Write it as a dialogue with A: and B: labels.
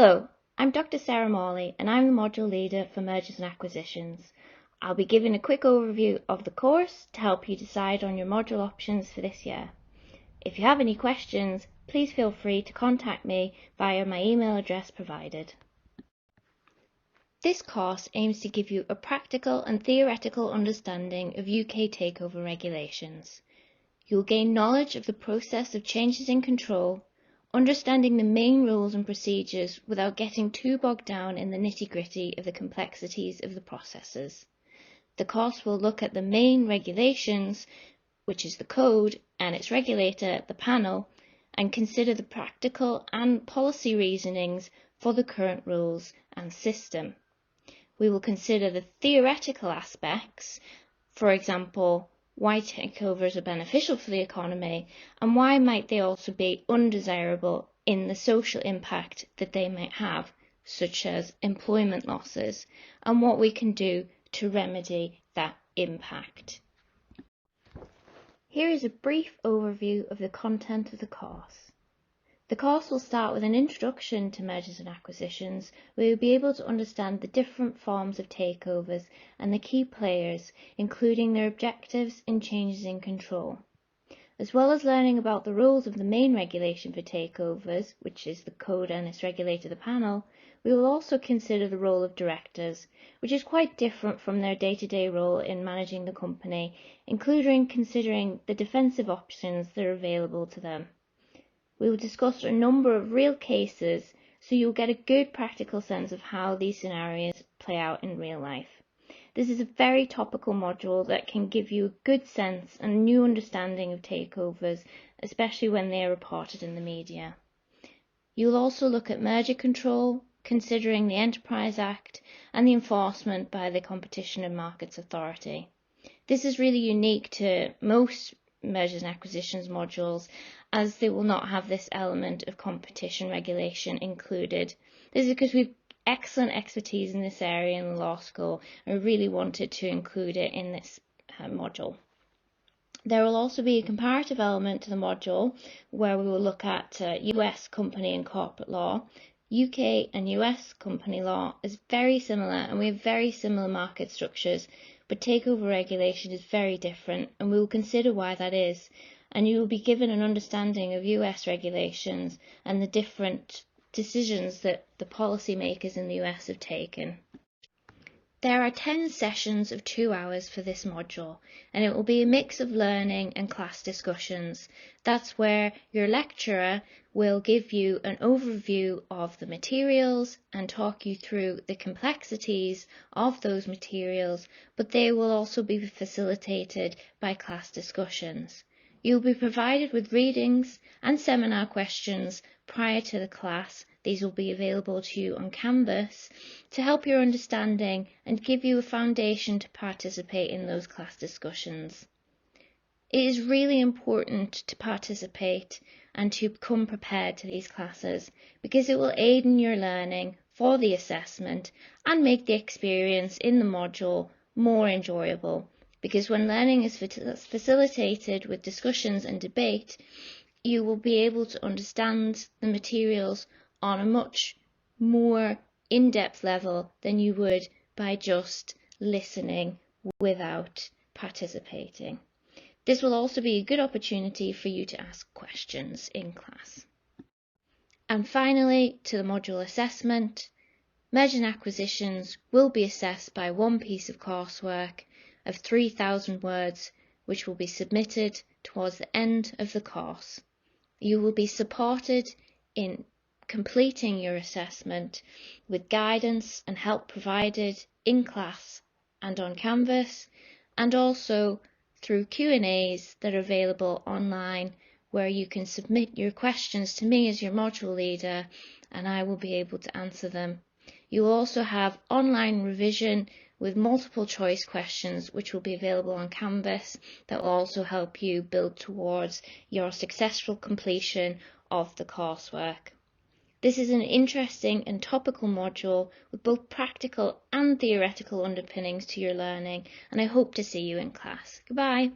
A: Hello, I'm Dr. Sarah Morley and I'm the Module Leader for Mergers and Acquisitions. I'll be giving a quick overview of the course to help you decide on your module options for this year. If you have any questions, please feel free to contact me via my email address provided. This course aims to give you a practical and theoretical understanding of UK takeover regulations. You'll gain knowledge of the process of changes in control, understanding the main rules and procedures without getting too bogged down in the nitty-gritty of the complexities of the processes. The course will look at the main regulations, which is the code, and its regulator, the panel, and consider the practical and policy reasonings for the current rules and system. We will consider the theoretical aspects, for example, why takeovers are beneficial for the economy and why might they also be undesirable in the social impact that they might have, such as employment losses, and what we can do to remedy that impact. Here is a brief overview of the content of the course. The course will start with an introduction to mergers and acquisitions, where you'll be able to understand the different forms of takeovers and the key players, including their objectives and changes in control. As well as learning about the rules of the main regulation for takeovers, which is the code and its regulator, the panel, we will also consider the role of directors, which is quite different from their day-to-day role in managing the company, including considering the defensive options that are available to them. We will discuss a number of real cases so you'll get a good practical sense of how these scenarios play out in real life. This is a very topical module that can give you a good sense and new understanding of takeovers, especially when they are reported in the media. You'll also look at merger control, considering the Enterprise Act and the enforcement by the Competition and Markets Authority. This is really unique to most mergers and acquisitions modules, as they will not have this element of competition regulation included. This is because we have excellent expertise in this area in the law school and we really wanted to include it in this module. There will also be a comparative element to the module where we will look at US company and corporate law. UK and US company law is very similar and we have very similar market structures, but takeover regulation is very different, and we will consider why that is, and you will be given an understanding of US regulations and the different decisions that the policymakers in the US have taken. There are 10 sessions of 2 hours for this module, and it will be a mix of learning and class discussions. That's where your lecturer will give you an overview of the materials and talk you through the complexities of those materials, but they will also be facilitated by class discussions. You'll be provided with readings and seminar questions prior to the class. These will be available to you on Canvas to help your understanding and give you a foundation to participate in those class discussions. It is really important to participate and to become prepared to these classes because it will aid in your learning for the assessment and make the experience in the module more enjoyable. Because when learning is facilitated with discussions and debate, you will be able to understand the materials on a much more in-depth level than you would by just listening without participating. This will also be a good opportunity for you to ask questions in class. And finally, to the module assessment, mergers and acquisitions will be assessed by one piece of coursework of 3,000 words, which will be submitted towards the end of the course. You will be supported in completing your assessment with guidance and help provided in class and on Canvas, and also through Q&As that are available online where you can submit your questions to me as your module leader and I will be able to answer them. You will also have online revision with multiple choice questions which will be available on Canvas that will also help you build towards your successful completion of the coursework. This is an interesting and topical module with both practical and theoretical underpinnings to your learning, and I hope to see you in class. Goodbye.